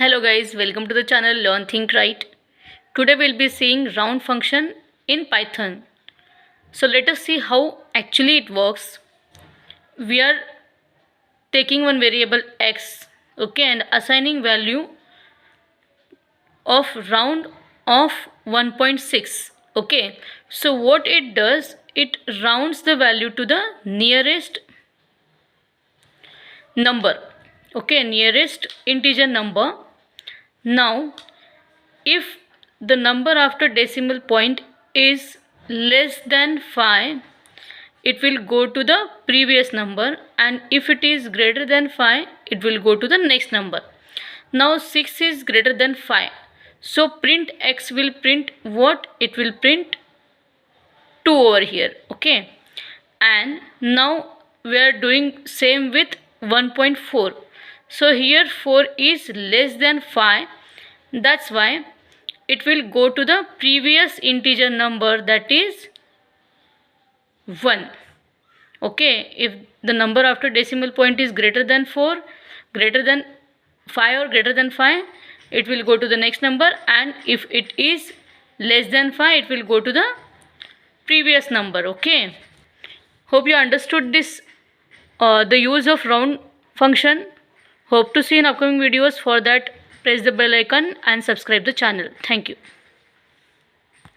Hello guys, welcome to the channel Learn Think Right. Today we'll be seeing round function in Python. So let us see how actually it works. We are taking one variable x, okay, and assigning value of round of 1.6, okay. So what it does, it rounds the value to the nearest number, okay, nearest integer number. Now if the number after decimal point is less than 5, it will go to the previous number, and if it is greater than 5, it will go to the next number. Now 6 is greater than 5, so print x will print what? It will print 2 over here, okay. And now we are doing same with 1.4. so here 4 is less than 5, that's why it will go to the previous integer number, that is 1, okay. If the number after decimal point is greater than 4, greater than 5 or greater than 5, it will go to the next number, and if it is less than 5, it will go to the previous number, okay. Hope you understood this, the use of round function. Hope to see in upcoming videos. For that, press the bell icon and subscribe the channel. Thank you.